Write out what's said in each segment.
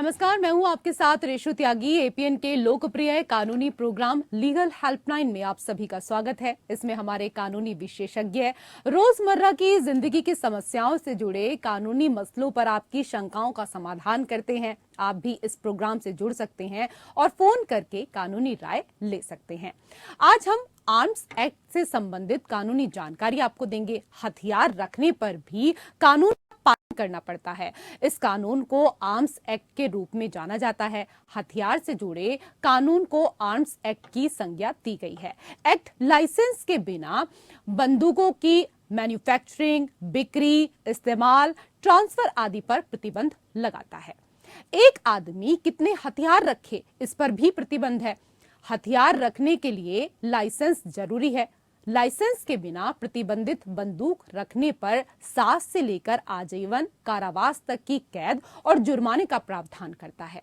नमस्कार, मैं हूं आपके साथ रेशु त्यागी। एपीएन के लोकप्रिय कानूनी प्रोग्राम लीगल हेल्पलाइन में आप सभी का स्वागत है। इसमें हमारे कानूनी विशेषज्ञ रोजमर्रा की जिंदगी की समस्याओं से जुड़े कानूनी मसलों पर आपकी शंकाओं का समाधान करते हैं। आप भी इस प्रोग्राम से जुड़ सकते हैं और फोन करके कानूनी राय ले सकते हैं। आज हम आर्म्स एक्ट से संबंधित कानूनी जानकारी आपको देंगे। हथियार रखने पर भी कानून पालन करना पड़ता है। इस कानून को आर्म्स एक्ट के रूप में जाना जाता है। हथियार से जुड़े कानून को आर्म्स एक्ट की संज्ञा दी गई है। एक्ट लाइसेंस के बिना बंदूकों की मैन्युफैक्चरिंग, बिक्री, इस्तेमाल, ट्रांसफर आदि पर प्रतिबंध लगाता है। एक आदमी कितने हथियार रखे, इस पर भी प्रतिबंध है। हथियार रखने के लिए लाइसेंस जरूरी है। लाइसेंस के बिना प्रतिबंधित बंदूक रखने पर 7 से लेकर आजीवन कारावास तक की कैद और जुर्माने का प्रावधान करता है।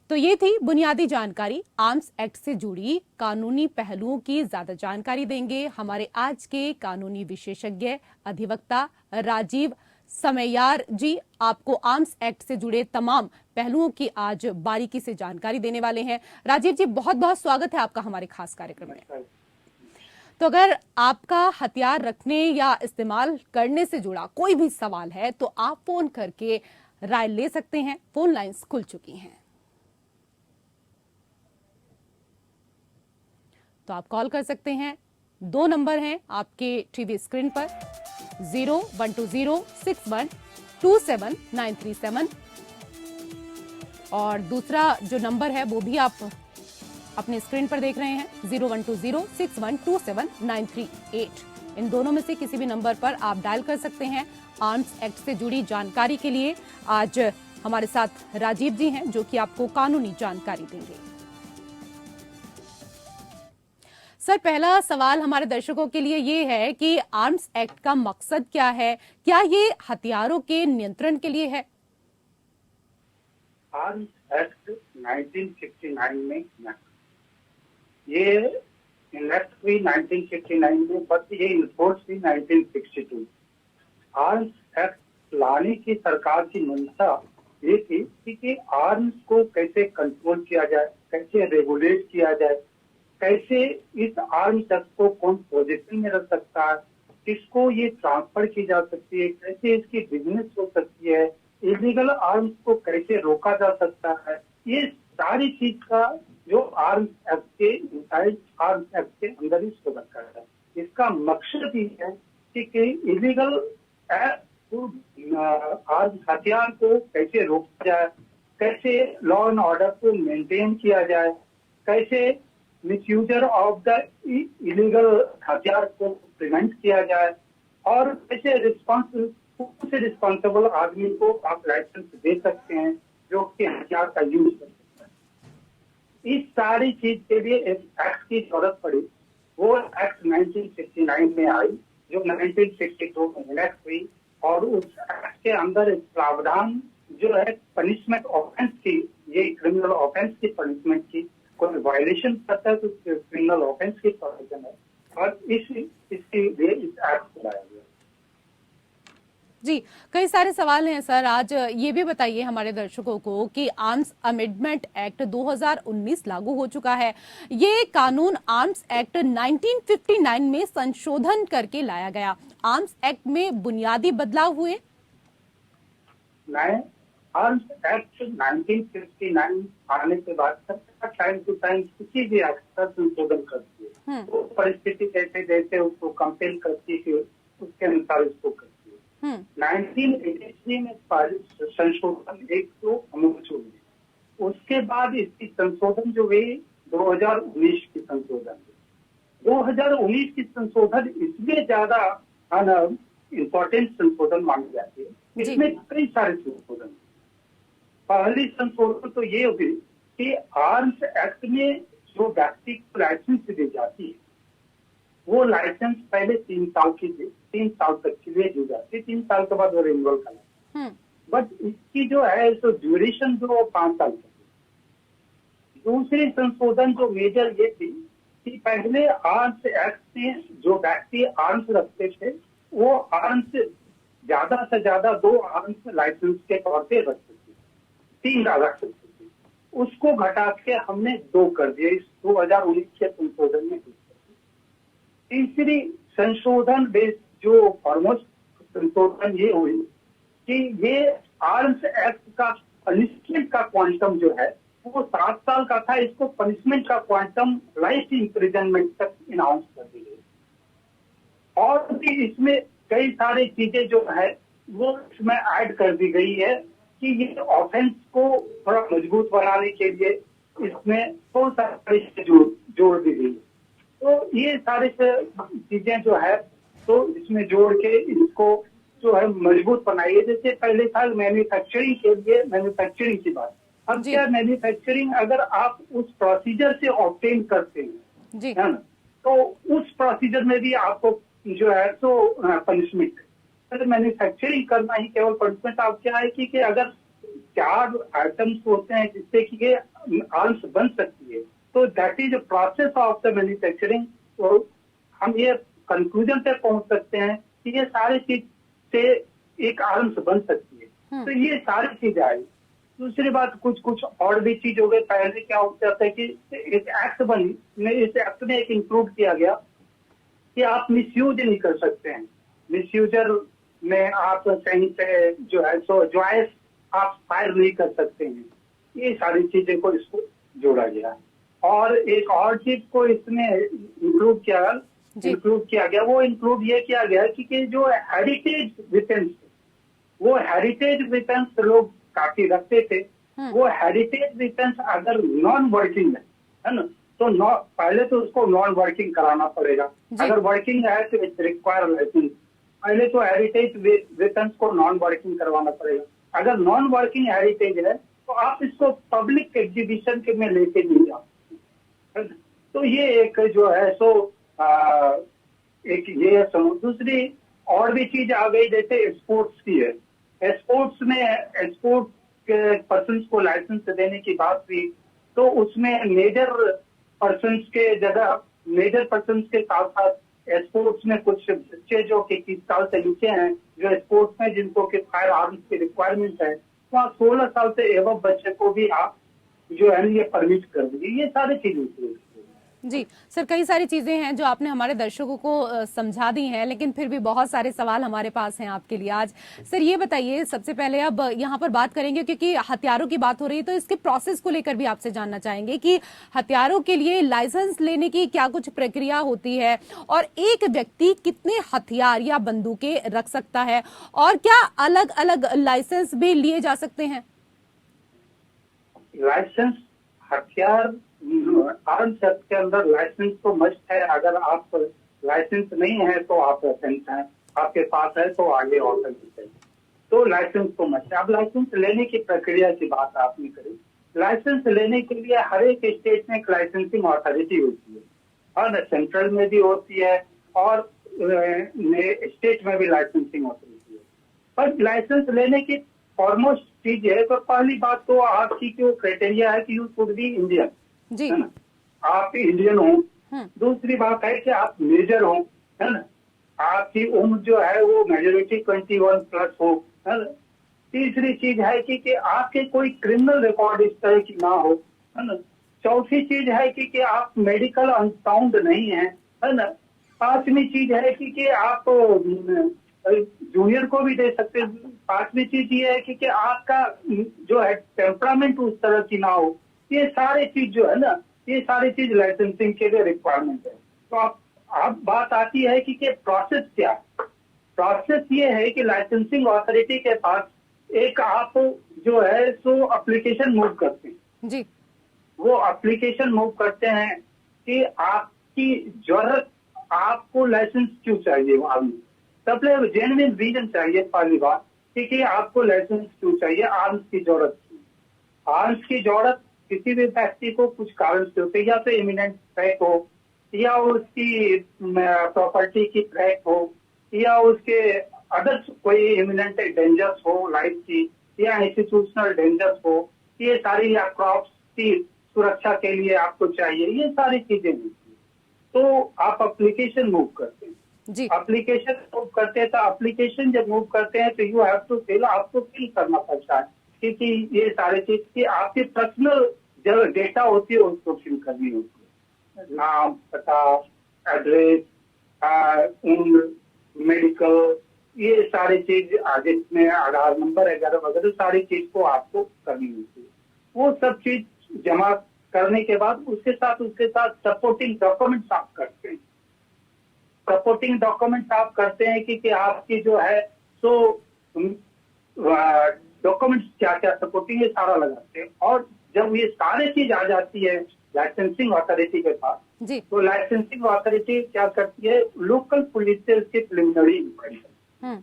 तो ये थी बुनियादी जानकारी। आर्म्स एक्ट से जुड़ी कानूनी पहलुओं की ज्यादा जानकारी देंगे हमारे आज के कानूनी विशेषज्ञ अधिवक्ता राजीव समैयार जी। आपको आर्म्स एक्ट से जुड़े तमाम पहलुओं की आज बारीकी से जानकारी देने वाले हैं। राजीव जी, बहुत बहुत स्वागत है आपका हमारे खास कार्यक्रम में। तो अगर आपका हथियार रखने या इस्तेमाल करने से जुड़ा कोई भी सवाल है तो आप फोन करके राय ले सकते हैं। फोन लाइंस खुल चुकी हैं, तो आप कॉल कर सकते हैं। 2 नंबर हैं आपके टीवी स्क्रीन पर, 012061279337 और दूसरा जो नंबर है वो भी आप अपने स्क्रीन पर देख रहे हैं, 012061279338। इन दोनों में से किसी भी नंबर पर आप डायल कर सकते हैं। आर्म्स एक्ट से जुड़ी जानकारी के लिए आज हमारे साथ राजीव जी हैं जो कि आपको कानूनी जानकारी देंगे। सर, पहला सवाल हमारे दर्शकों के लिए ये है कि आर्म्स एक्ट का मकसद क्या है? क्या ये हथियारों के नियंत्रण के लिए है? आर्म्स एक्ट 1969 में ये इलेक्ट हुई 1959 में, बट ये इन्फोर्स हुई 1962। आर्म्स एक्ट लाने की सरकार की मंशा ये थी कि आर्म्स को कैसे कंट्रोल किया जाए, कैसे रेगुलेट किया जाए, कैसे इस आर्म्स एक्ट को कौन पोजीशन में रख सकता है, किसको ये ट्रांसफर की जा सकती है, कैसे इसकी बिजनेस हो सकती है, इलीगल आर्म्स को कैसे रोका जा सकता है। ये सारी चीज का जो आर्म्स एक्ट के इनसाइड आर्म्स एक्ट के अंदर ही शोभा करता है। इसका मकसद ये है कि इलीगल आर्म्स हथियार को कैसे रोका जाए, कैसे लॉ एंड ऑर्डर को मेंटेन किया जाए, कैसे मिसयूजर ऑफ द इलीगल हथियार को प्रिवेंट किया जाए और कैसे रिस्पॉन्सिबल आदमी को आप लाइसेंस दे सकते हैं जो कि हथियार का यूज कर सकता है। इस सारी चीज के लिए एक एक्ट की जरूरत पड़ी। वो एक्ट 1969 में आई जो 1962 में इलेक्ट हुई और उस एक्ट के अंदर एक प्रावधान जो है पनिशमेंट ऑफेंस की, ये क्रिमिनल ऑफेंस की पनिशमेंट की, कोई वायलेशन करता है तो क्रिमिनल ऑफेंस की प्रोविजन है और इसके लिए इस एक्ट को लाया गया। जी, कई सारे सवाल हैं सर। आज ये भी बताइए हमारे दर्शकों को कि आर्म्स अमेंडमेंट एक्ट 2019 लागू हो चुका है। ये कानून आर्म्स एक्ट 1959 में संशोधन करके लाया गया। आर्म्स एक्ट में बुनियादी बदलाव हुए? आर्म्स एक्ट 1959 आने के बाद टाइम टू टाइम किसी भी एक्ट का संशोधन करती है। वो परिस्थिति कैसे जैसे उसको कंपेल करती है उसके अनुसार उसको करती है। 1983 में संशोधन एक तो अमूल हुई, उसके बाद इसकी संशोधन जो हुई 2019 की संशोधन। 2019 की संशोधन इसलिए ज्यादा इम्पोर्टेंट संशोधन मानी जाती है। इसमें कई सारे संशोधन। पहली संशोधन तो ये हुई कि आर्म्स एक्ट में जो व्यक्ति को लाइसेंस दी जाती है वो लाइसेंस पहले 3 साल तक के लिए दी जाती है। 3 साल के बाद वो रिन्यूअल करना, बट इसकी जो है तो ड्यूरेशन जो 5 साल तक। दूसरी संशोधन जो मेजर ये थी कि पहले आर्म्स एक्ट में जो व्यक्ति आर्म्स रखते थे वो आर्म्स ज्यादा से ज्यादा 2 आर्म्स लाइसेंस के तौर पे रखते थे। 3 डाला करते थे, उसको घटा के हमने 2 कर दिया इस 2019 के संशोधन में। तीसरी संशोधन बेस जो फॉरमोस्ट संशोधन ये हुई कि ये आर्म्स एक्ट का पनिशमेंट का क्वांटम जो है वो 7 साल का था, इसको पनिशमेंट का क्वांटम लाइफ इम्प्रिजनमेंट तक अनाउंस कर दी गई। और भी इसमें कई सारी चीजें जो है वो इसमें ऐड कर दी गई है कि ये ऑफेंस को थोड़ा मजबूत बनाने के लिए इसमें बहुत सारी जोड़ दी गई। तो ये सारी चीजें जो है तो इसमें जोड़ के इसको जो है मजबूत बनाई है। जैसे पहले था मैन्युफैक्चरिंग के लिए, मैन्युफैक्चरिंग की बात, अब क्या मैन्युफैक्चरिंग अगर आप उस प्रोसीजर से ऑब्टेन करते हैं है ना, तो उस प्रोसीजर में भी आपको जो है तो पनिशमेंट, मैन्युफैक्चरिंग करना ही केवल पनिशमेंट। आप क्या है कि अगर 4 आइटम्स होते हैं जिससे कि ये आर्म्स बन सकती है, तो that is a process of the manufacturing. तो हम ये कंक्लूजन पे पहुंच सकते हैं कि ये सारी चीज से एक आर्म्स बन सकती है। तो ये सारी चीज आई। दूसरी बात कुछ और भी चीज हो गई। पहले क्या होता था कि एक एक्ट बनी, इस एक्ट में एक इंक्लूड किया गया कि आप मिसयूज नहीं कर सकते हैं, मिसयूजर में आप कहीं से जो है सो ज्वाइस आप फायर नहीं कर सकते हैं। ये सारी चीजें को इसको जोड़ा गया। और एक और चीज को इसमें इंक्लूड किया गया, वो इंक्लूड ये किया गया कि जो हेरिटेज वेपन्स, वो हेरिटेज वेपन्स लोग काफी रखते थे, वो हेरिटेज वेपन्स अगर नॉन वर्किंग है ना, तो पहले तो उसको नॉन वर्किंग कराना पड़ेगा। अगर वर्किंग है तो इट्स रिक्वायर लाइसेंस। पहले तो हेरिटेज वेपन्स को नॉन वर्किंग करवाना पड़ेगा। अगर नॉन वर्किंग हेरिटेज है तो आप इसको पब्लिक एग्जीबिशन के में लेके नहीं जा सकते। तो ये एक जो है सो एक ये समझ। दूसरी और भी चीज आ गई, जैसे स्पोर्ट्स की है। स्पोर्ट्स में स्पोर्ट के पर्सन को लाइसेंस देने की बात हुई, तो उसमें मेजर पर्सन के जगह, मेजर पर्सन के साथ साथ स्पोर्ट्स में कुछ बच्चे जो कि 30 साल से नीचे हैं, जो स्पोर्ट्स में जिनको कि फायर आर्म्स की रिक्वायरमेंट है, वहाँ 16 साल से एवं बच्चे को भी आप जो है ये परमिट कर दीजिए। ये सारी चीजें जी सर, कई सारी चीजें हैं जो आपने हमारे दर्शकों को समझा दी हैं, लेकिन फिर भी बहुत सारे सवाल हमारे पास हैं आपके लिए आज। सर ये बताइए, सबसे पहले अब यहाँ पर बात करेंगे क्योंकि हथियारों की बात हो रही है, तो इसके प्रोसेस को लेकर भी आपसे जानना चाहेंगे कि हथियारों के लिए लाइसेंस लेने की क्या कुछ प्रक्रिया होती है, और एक व्यक्ति कितने हथियार या बंदूकें रख सकता है, और क्या अलग अलग लाइसेंस भी लिए जा सकते हैं? लाइसेंस हथियार आर्म्स एक्ट के अंदर लाइसेंस तो मस्ट है। अगर आप लाइसेंस नहीं है तो आप ऑफेंस हैं, आपके पास है तो आगे ऑफेंस है, तो लाइसेंस तो मस्ट है। अब लाइसेंस लेने की प्रक्रिया की बात आपने करी। लाइसेंस लेने के लिए हर एक स्टेट में एक लाइसेंसिंग अथॉरिटी होती है, और सेंट्रल में भी होती है और स्टेट में भी लाइसेंसिंग अथॉरिटी है। पर लाइसेंस लेने की फॉरमोस्ट चीज है, तो पहली बात तो आपकी जो क्राइटेरिया है कि यू शुड बी इंडियन, है ना, आप इंडियन हो। दूसरी बात है कि आप मेजर हो, है ना, आपकी उम्र जो है वो मेजोरिटी 21 प्लस हो, है ना। तीसरी चीज है कि आपके कोई क्रिमिनल रिकॉर्ड इस तरह की ना हो, है ना। चौथी चीज है कि आप मेडिकल अनसाउंड नहीं है ना। पांचवी चीज है कि आप जूनियर को भी दे सकते हैं। पांचवी चीज ये है कि आपका जो है टेम्परामेंट उस तरह की ना हो। ये सारी चीज जो है ना, ये सारी चीज लाइसेंसिंग के लिए रिक्वायरमेंट है। तो आप बात आती है कि प्रोसेस क्या है। प्रोसेस ये है कि लाइसेंसिंग अथॉरिटी के पास एक आप जो है सो एप्लीकेशन मूव करते हैं जी। वो एप्लीकेशन मूव करते हैं कि आपकी जरूरत, आपको लाइसेंस क्यों चाहिए। सबसे जेन्युइन रीजन चाहिए पहली बात कि आपको लाइसेंस क्यों चाहिए, आर्म्स की जरूरत। आर्म्स की जरूरत किसी भी व्यक्ति को कुछ कारण से होते, या तो इमिनेंट थ्रेट हो, या उसकी प्रॉपर्टी की थ्रेट हो, या उसके अदर कोई इमिनेंट डेंजर्स हो लाइफ की, या इंस्टीट्यूशनल डेंजर्स हो, ये सारी, या क्रॉप्स की सुरक्षा के लिए आपको चाहिए, ये सारी चीजें होती है। तो आप एप्लीकेशन मूव करते हैं जी। एप्लीकेशन मूव करते हैं, तो एप्लीकेशन जब मूव करते हैं तो यू हैव टू फिल, आपको फिल करना पड़ता है क्योंकि ये सारी चीज की आपकी पर्सनल जो डेटा होती है उसको फिल करनी होती है, नाम, पता, एड्रेस, उम्र, मेडिकल, ये सारी चीज जिसमें आधार नंबर वगैरह वगैरह सारी चीज को आपको करनी होती है। वो सब चीज जमा करने के बाद उसके साथ सपोर्टिंग डॉक्यूमेंट्स आप करते हैं। सपोर्टिंग डॉक्यूमेंट्स आप करते हैं कि आपकी जो है सो डॉक्यूमेंट्स क्या क्या सपोर्टिंग है सारा लगाते हैं। और जब ये सारी चीज आ जाती है लाइसेंसिंग अथॉरिटी के पास, तो लाइसेंसिंग अथॉरिटी क्या करती है, लोकल पुलिस से उसकी प्रिलिमिनरी इंक्वायरी करती है।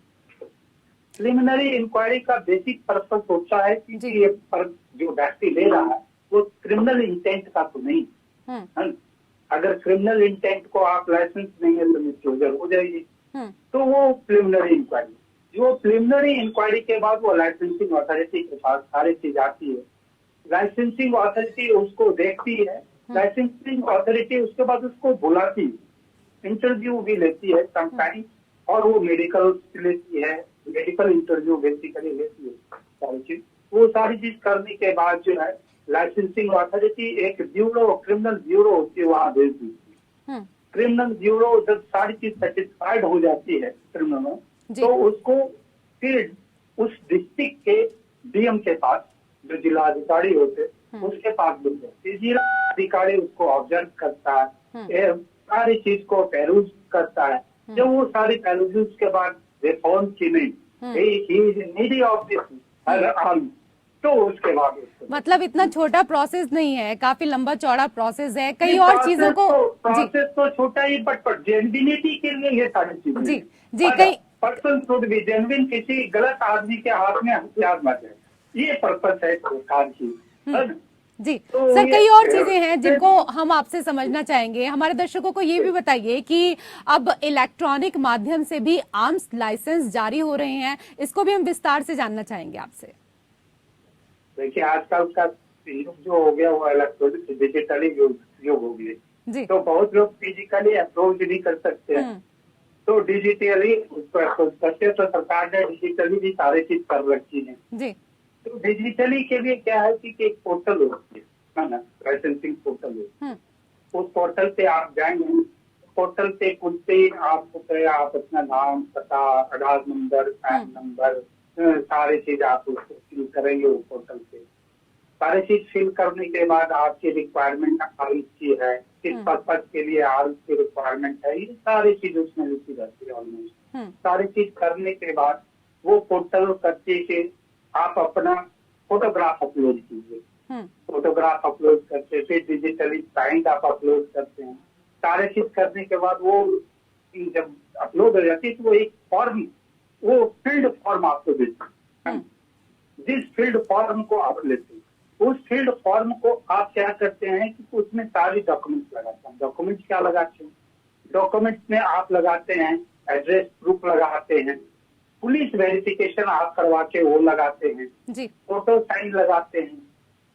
प्रिलिमिनरी इंक्वायरी का बेसिक पर्पस होता है कि ये पर जो व्यक्ति ले रहा है वो क्रिमिनल इंटेंट का तो नहीं है। अगर क्रिमिनल इंटेंट को आप लाइसेंस देंगे तो डिस्क्लोजर हो जाएगी। तो वो प्रिलिमिनरी इंक्वायरी, जो प्रिलिमिनरी इंक्वायरी के बाद वो लाइसेंसिंग अथॉरिटी के पास सारी चीज आती है। लाइसेंसिंग अथॉरिटी उसको देखती है, लाइसेंसिंग अथॉरिटी उसके बाद उसको बुलाती है, इंटरव्यू भी लेती है समटाइम, और वो मेडिकल लेती है, मेडिकल इंटरव्यू बेसिकली लेती है सारी चीज। वो सारी चीज करने के बाद जो है लाइसेंसिंग अथॉरिटी एक ब्यूरो, क्रिमिनल ब्यूरो होती है, वहां भेज देती है। क्रिमिनल ब्यूरो जब सारी चीज सेटिस्फाइड हो जाती है क्रिमिनल, तो उसको फिर उस डिस्ट्रिक्ट के डीएम के पास, जो जिला अधिकारी होते उसके पास भेज जाती है। जिला अधिकारी उसको ऑब्जर्व करता है, सारी चीज को पेरूज करता है। जब वो सारी पेरूज के बाद रिफॉर्म की नहीं, तो उसके बाद मतलब इतना छोटा प्रोसेस नहीं है, काफी लंबा चौड़ा प्रोसेस है, कई और चीजों को। प्रोसेस तो छोटा ही, बट जेन्युइनिटी के लिए ये सारी चीजें जी कई पर्सन शुड बी जेन्युइन, किसी गलत आदमी के हाथ में हथियार न जाए, ये पर्पस है सरकार की। जी तो सर, कई और चीजें हैं जिनको हम आपसे समझना चाहेंगे। हमारे दर्शकों को ये भी बताइए कि अब इलेक्ट्रॉनिक माध्यम से भी आर्म्स लाइसेंस जारी हो रहे हैं, इसको भी हम विस्तार से जानना चाहेंगे आपसे। देखिए, आजकल का युग जो हो गया वो इलेक्ट्रॉनिक डिजिटली युग हो गया, तो बहुत लोग फिजिकली अप्रोच नहीं कर सकते हैं, तो डिजिटली करते, तो सरकार ने डिजिटली भी सारी चीज कर रखी है। तो डिजिटली के लिए क्या है कि एक पोर्टल होती है ना, लाइसेंसिंग पोर्टल है। उस पोर्टल पे आप जाएंगे, पोर्टल पे खुलते ही आपको आप अपना नाम, पता, आधार नंबर, पैन नंबर, सारी चीज आप उसको फिल करेंगे वो पोर्टल पे। सारी चीज फिल करने के बाद आपकी रिक्वायरमेंट आर्म्स की है, किस पर्पज के लिए आर्म्स की रिक्वायरमेंट है, ये सारी चीज उसमें लिखी रहती है ऑलमोस्ट। सारी चीज करने के बाद वो पोर्टल करके के आप अपना फोटोग्राफ अपलोड कीजिए। फोटोग्राफ अपलोड करते, फिर डिजिटली साइंड आप अपलोड करते हैं। सारे चीज करने के बाद वो जब अपलोड हो जाती है तो वो एक फॉर्म, वो फील्ड फॉर्म आपको देते हैं। जिस फील्ड फॉर्म को आप लेते हैं, उस फील्ड फॉर्म को आप क्या करते हैं कि उसमें सारी डॉक्यूमेंट्स लगाते हैं। डॉक्यूमेंट्स क्या लगाते हैं? डॉक्यूमेंट्स में आप लगाते हैं एड्रेस प्रूफ लगाते हैं, पुलिस वेरिफिकेशन आप करवा के वो लगाते हैं, फोटो साइन लगाते हैं,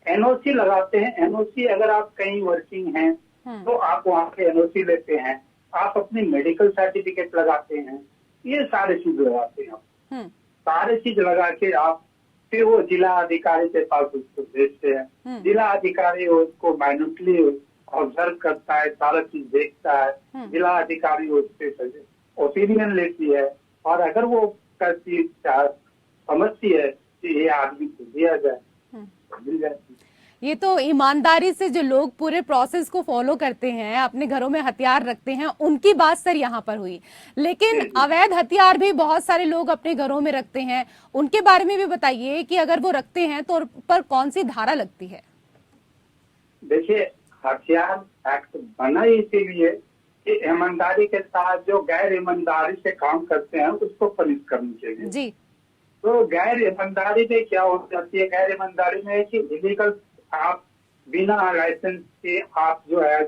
एनओसी लगाते हैं। एनओसी अगर आप कहीं वर्किंग हैं तो आप वहाँ पे एनओसी लेते हैं, आप अपनी मेडिकल सर्टिफिकेट लगाते हैं, ये सारे चीज लगाते हैं आप। सारे चीज लगा के आप फिर वो जिला अधिकारी के पास उसको भेजते हैं। जिला अधिकारी उसको माइन्यूटली ऑब्जर्व करता है, सारा चीज देखता है। जिला अधिकारी उस पर ओपिनियन लेती है, और अगर वो करती समझती है कि ये आदमी को दिया जाए, मिल जाती है। ये तो ईमानदारी से जो लोग पूरे प्रोसेस को फॉलो करते हैं, अपने घरों में हथियार रखते हैं, उनकी बात सर यहाँ पर हुई। लेकिन अवैध हथियार भी बहुत सारे लोग अपने घरों में रखते हैं, उनके बारे में भी बताइए कि अगर वो रखते हैं तो पर कौन सी धारा लगती है? देखिए, हथियार एक्ट बना इसीलिए कि ईमानदारी के साथ जो गैर ईमानदारी से काम करते हैं उसको पनिश करनी चाहिए। जी। तो गैर ईमानदारी में क्या हो जाती है? गैर ईमानदारी में कि इलीगल आप बिना लाइसेंस के आप जो है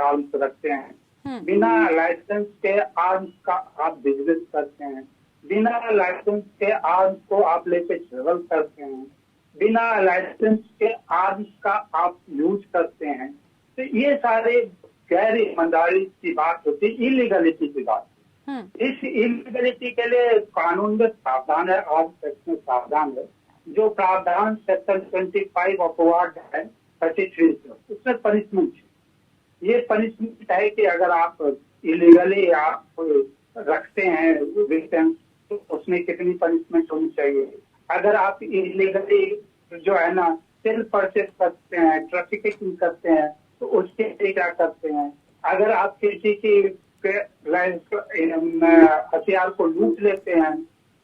आर्म्स रखते हैं, बिना लाइसेंस के आर्म्स का आप बिजनेस करते हैं, बिना लाइसेंस के आर्म्स को आप लेके ट्रेवल करते हैं, बिना लाइसेंस के आर्म्स का आप यूज करते हैं, तो ये सारे गैर ईमानदारी की बात होती है, इलीगलिटी की बात। इस इलीगलिटी के लिए कानून में सावधान है, आर्म्स एक्ट में सावधान है जो प्रावधान सेक्शन 25 अपवार्ड है 33 उसमें पनिशमेंट है। ये पनिशमेंट है कि अगर आप इलीगली आप रखते हैं विक्टिम तो उसमें कितनी पनिशमेंट होनी चाहिए। अगर आप इलीगली जो है ना सेल परचेज करते हैं, ट्रैफिकिंग करते हैं तो उसके लिए क्या करते हैं। अगर आप किसी की हथियार को लूट लेते हैं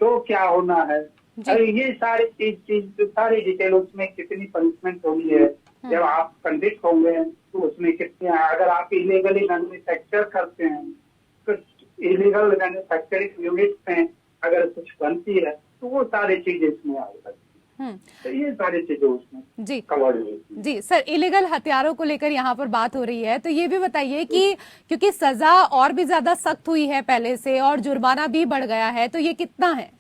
तो क्या होना है। अरे ये सारी चीज सारी डिटेल उसमें कितनी पनिशमेंट होनी है। जब आप कंविक्ट होंगे तो उसमें कितनी, अगर आप इलीगली मैन्युफैक्चर करते हैं तो इलीगल मैन्युफैक्चरिंग यूनिट में अगर कुछ बनती है तो वो सारी चीजें इसमें आ सकती है। तो ये सारी चीजें उसमें जी कवर होती। जी सर, इलीगल हथियारों को लेकर यहाँ पर बात हो रही है, तो ये भी बताइए कि क्योंकि सजा और भी ज्यादा सख्त हुई है पहले से और जुर्माना भी बढ़ गया है, तो ये कितना है?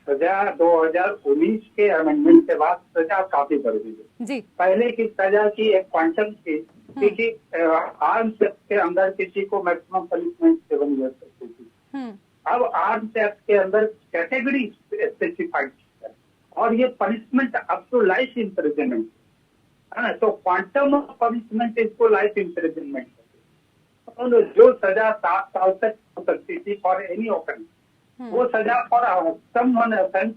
सजा 2019 के अमेंडमेंट के बाद सजा काफी बढ़ गई है जी। पहले की सजा की एक क्वांटम थी क्योंकि आर्म्स एक्ट के अंदर किसी को मैक्सिमम पनिशमेंट 7 ईयर सकती थी। अब आर्म्स एक्ट के अंदर कैटेगरी स्पेसिफाइड है और ये punishment up to life imprisonment है ना। तो क्वांटम ऑफ पनिशमेंट इसको लाइफ इम्प्रिजनमेंट है। और जो सजा 7 साल तक हो सकती थी फॉर एनी ऑफेंस वो सजा फॉर समवन ऑफेंस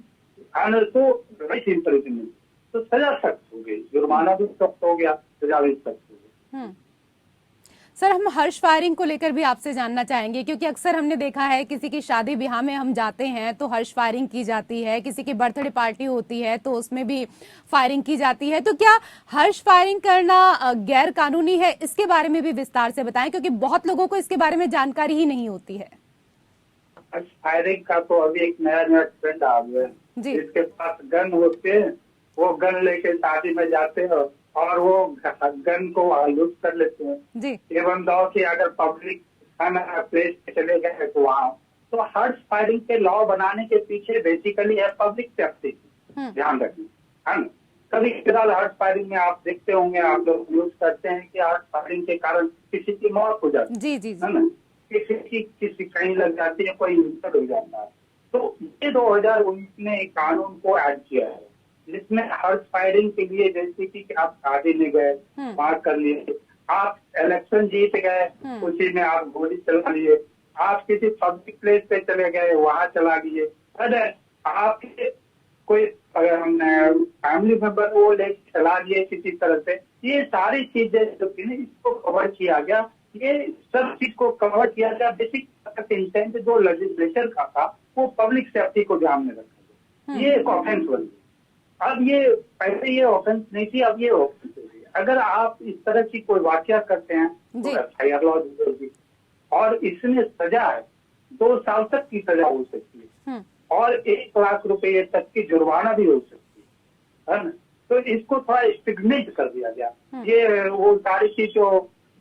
तो लाइफ इम्प्रिजनमेंट। तो सजा सख्त हो गई, जुर्माना भी सख्त हो गया, सजा भी सख्त हो गई। सर, हम हर्ष फायरिंग को लेकर भी आपसे जानना चाहेंगे, क्योंकि अक्सर हमने देखा है किसी की शादी ब्याह में हम जाते हैं तो हर्ष फायरिंग की जाती है, किसी की बर्थडे पार्टी होती है तो उसमें भी फायरिंग की जाती है। तो क्या हर्ष फायरिंग करना गैर कानूनी है? इसके बारे में भी विस्तार से बताएं, क्योंकि बहुत लोगों को इसके बारे में जानकारी ही नहीं होती है। हर्ष फायरिंग का तो अभी एक नया ट्रेंड आ गया है। जिसके पास गन होते हैं वो गन लेके शादी में जाते हैं और वो गन को यूज कर लेते हैं। एवं दो कि अगर पब्लिक प्लेस पे चले गए तो वहाँ तो हर्ष फायरिंग के लॉ बनाने के पीछे बेसिकली है पब्लिक सेफ्टी, ध्यान रखना है ना। कभी कभार हर्ष फायरिंग में आप देखते होंगे, आप लोग यूज करते हैं कि हर्ष फायरिंग के कारण किसी की मौत हो जाती है ना, किसी कहीं लग जाती है, कोई इंजर्ड हो जाता है। तो ये 2019 ने एक कानून को ऐड किया है जिसमें हर्ष फायरिंग के लिए जैसे कि आप शादी में गए वहां कर लिए, आप इलेक्शन जीत गए उसी में आप गोली चला लिए, आप किसी पब्लिक प्लेस पे चले गए वहां चला लिए, अगर आपके कोई फैमिली मेंबर वो ले चला लिए किसी तरह से, ये सारी चीजें जो थी इसको कवर किया गया। ये सब चीज को कवर किया गया। बेसिक इंटेंट जो लेजिस्लेचर का था वो पब्लिक सेफ्टी को ध्यान में रखा गया। ये एक ऑफेंस बन गई। अब ये पहले ये ऑफेंस नहीं थी, अब ये ऑफेंस हो गई। अगर आप इस तरह की कोई वाकया करते हैं तो एफआईआर लॉ होगी और इसमें सजा है 2 साल तक की सजा हो सकती है और 1 लाख रुपए तक की जुर्माना भी हो सकती है ना। तो इसको थोड़ा स्टिग्मेट कर दिया गया। ये वो सारी चीज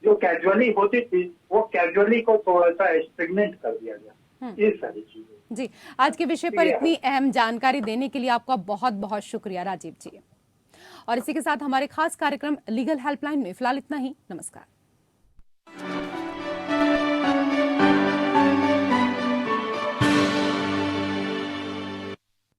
जो कैजुअली होती थी वो कैजुअली को थोड़ा सा स्टिग्मेट कर दिया गया। ये सारी चीजें। जी, आज के विषय पर इतनी अहम जानकारी देने के लिए आपका बहुत बहुत शुक्रिया राजीव जी। और इसी के साथ हमारे खास कार्यक्रम लीगल हेल्पलाइन में फिलहाल इतना ही। नमस्कार।